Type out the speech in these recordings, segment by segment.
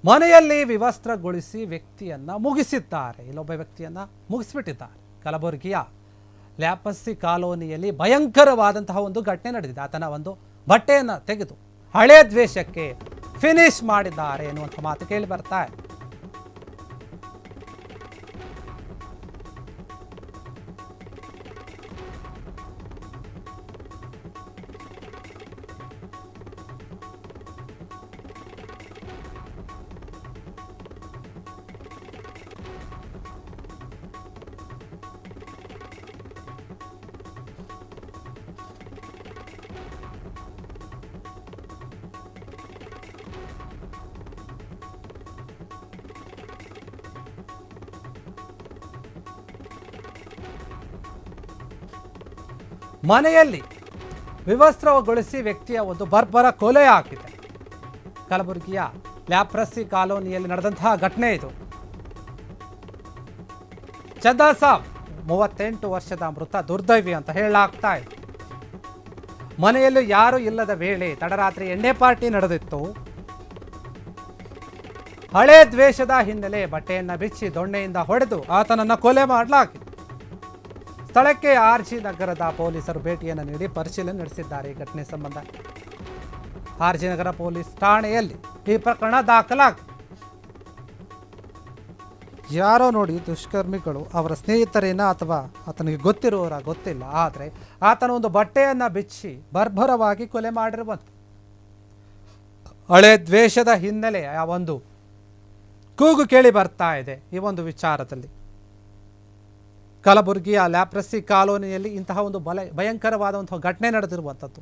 ಮನೆಯಲ್ಲಿ ವಿವಸ್ತ್ರಗೊಳಿಸಿ ವ್ಯಕ್ತಿಯನ್ನು ಮುಗಿಸಿದ್ದಾರೆ. ಇಲ್ಲೊಬ್ಬ ವ್ಯಕ್ತಿಯನ್ನು ಮುಗಿಸಿಬಿಟ್ಟಿದ್ದಾರೆ. ಕಲಬುರಗಿಯ ಲ್ಯಾಪಸ್ಸಿ ಕಾಲೋನಿಯಲ್ಲಿ ಭಯಂಕರವಾದಂತಹ ಒಂದು ಘಟನೆ ನಡೆದಿದೆ. ಆತನ ಒಂದು ಬಟ್ಟೆಯನ್ನು ತೆಗೆದು ಹಳೆ ದ್ವೇಷಕ್ಕೆ ಫಿನಿಶ್ ಮಾಡಿದ್ದಾರೆ ಎನ್ನುವಂಥ ಮಾತು ಕೇಳಿ ಬರ್ತಾ ಇದೆ. ಮನೆಯಲ್ಲಿ ವಿವಸ್ತ್ರಗೊಳಿಸಿ ವ್ಯಕ್ತಿಯ ಒಂದು ಬರ್ಬರ ಕೊಲೆ ಆಗಿದೆ. ಕಲಬುರಗಿಯ ಲ್ಯಾಪ್ರಸ್ಸಿ ಕಾಲೋನಿಯಲ್ಲಿ ನಡೆದಂತಹ ಘಟನೆ ಇದು. ಚಂದಾ ಸಾಬ್ 38 ವರ್ಷದ ಮೃತ ದುರ್ದೈವಿ ಅಂತ ಹೇಳಲಾಗ್ತಾ ಇದೆ. ಮನೆಯಲ್ಲೂ ಯಾರೂ ಇಲ್ಲದ ವೇಳೆ ತಡರಾತ್ರಿ ಎಣ್ಣೆ ಪಾರ್ಟಿ ನಡೆದಿತ್ತು. ಹಳೆ ದ್ವೇಷದ ಹಿನ್ನೆಲೆ ಬಟ್ಟೆಯನ್ನು ಬಿಚ್ಚಿ ದೊಣ್ಣೆಯಿಂದ ಹೊಡೆದು ಆತನನ್ನು ಕೊಲೆ ಮಾಡಲಾಗಿದೆ. ಸ್ಥಳಕ್ಕೆ ಆರ್ಜಿ ನಗರದ ಪೊಲೀಸರು ಭೇಟಿಯನ್ನು ನೀಡಿ ಪರಿಶೀಲನೆ ನಡೆಸಿದ್ದಾರೆ. ಈ ಘಟನೆ ಸಂಬಂಧ ಆರ್ಜಿ ನಗರ ಪೊಲೀಸ್ ಠಾಣೆಯಲ್ಲಿ ಈ ಪ್ರಕರಣ ದಾಖಲಾಗಿದೆ. ಯಾರೋ ನೋಡಿ ದುಷ್ಕರ್ಮಿಗಳು ಅವರ ಸ್ನೇಹಿತರೇನ ಅಥವಾ ಆತನಿಗೆ ಗೊತ್ತಿರುವವರ ಗೊತ್ತಿಲ್ಲ, ಆದರೆ ಆತನ ಒಂದು ಬಟ್ಟೆಯನ್ನು ಬಿಚ್ಚಿ ಬರ್ಬರವಾಗಿ ಕೊಲೆ ಮಾಡಿರುವಂಥ ಹಳೆ ದ್ವೇಷದ ಹಿನ್ನೆಲೆಯ ಒಂದು ಕೂಗು ಕೇಳಿ ಬರ್ತಾ ಇದೆ. ಈ ಒಂದು ವಿಚಾರದಲ್ಲಿ ಕಲಬುರಗಿಯ ಲ್ಯಾಪ್ರಸ್ಸಿ ಕಾಲೋನಿಯಲ್ಲಿ ಇಂತಹ ಒಂದು ಭಯಂಕರವಾದಂತಹ ಘಟನೆ ನಡೆದಿರುವಂಥದ್ದು.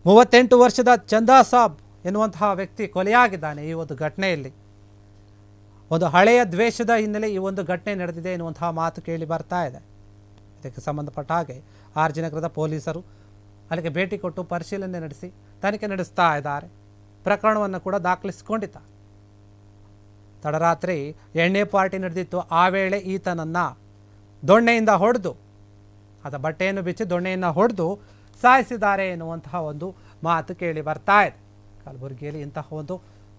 38 ವರ್ಷದ ಚಂದಾ ಸಾಬ್ ಎನ್ನುವಂತಹ ವ್ಯಕ್ತಿ ಕೊಲೆಯಾಗಿದ್ದಾನೆ. ಈ ಒಂದು ಘಟನೆಯಲ್ಲಿ ಒಂದು ಹಳೆಯ ದ್ವೇಷದ ಹಿನ್ನೆಲೆ ಈ ಒಂದು ಘಟನೆ ನಡೆದಿದೆ ಎನ್ನುವಂತಹ ಮಾತು ಕೇಳಿ ಬರ್ತಾ ಇದೆ. ಇದಕ್ಕೆ ಸಂಬಂಧಪಟ್ಟ ಹಾಗೆ ಆರ್ಜಿ ನಗರದ ಪೊಲೀಸರು ಅಲ್ಲಿಗೆ ಭೇಟಿ ಕೊಟ್ಟು ಪರಿಶೀಲನೆ ನಡೆಸಿ ತನಿಖೆ ನಡೆಸ್ತಾ ಇದ್ದಾರೆ. ಪ್ರಕರಣವನ್ನು ಕೂಡ ದಾಖಲಿಸಿಕೊಂಡಿದ್ದಾರೆ. ತಡರಾತ್ರಿ ಎಣ್ಣೆ ಪಾರ್ಟಿ ನಡೆದಿತ್ತು. ಆ ವೇಳೆ ಈತನನ್ನು ದೊಣ್ಣೆಯಿಂದ ಹೊಡೆದು ಆತ ಬಟ್ಟೆಯನ್ನು ಬಿಚ್ಚಿ ದೊಣ್ಣೆಯನ್ನು ಹೊಡೆದು ಸಾಯಿಸಿದ್ದಾರೆ ಎನ್ನುವಂತಹ ಒಂದು ಮಾತು ಕೇಳಿ ಬರ್ತಾ ಇದೆ. ಕಲಬುರಗಿಯಲ್ಲಿ ಇಂತಹ ಒಂದು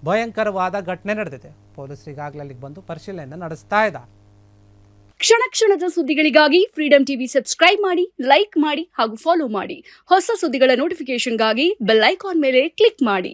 ಭಯಂಕರವಾದ ಘಟನೆ ನಡೆದಿದೆ. ಪೊಲೀಸರು ಈಗಾಗಲೇ ಅಲ್ಲಿಗೆ ಬಂದು ಪರಿಶೀಲನೆ ನಡೆಸ್ತಾ ಇದ್ದಾರೆ. ಕ್ಷಣ ಕ್ಷಣದ ಸುದ್ದಿಗಳಿಗಾಗಿ ಫ್ರೀಡಂ ಟಿವಿ ಸಬ್ಸ್ಕ್ರೈಬ್ ಮಾಡಿ, ಲೈಕ್ ಮಾಡಿ ಹಾಗೂ ಫಾಲೋ ಮಾಡಿ. ಹೊಸ ಸುದ್ದಿಗಳ ನೋಟಿಫಿಕೇಶನ್ಗಾಗಿ ಬೆಲ್ ಐಕಾನ್ ಮೇಲೆ ಕ್ಲಿಕ್ ಮಾಡಿ.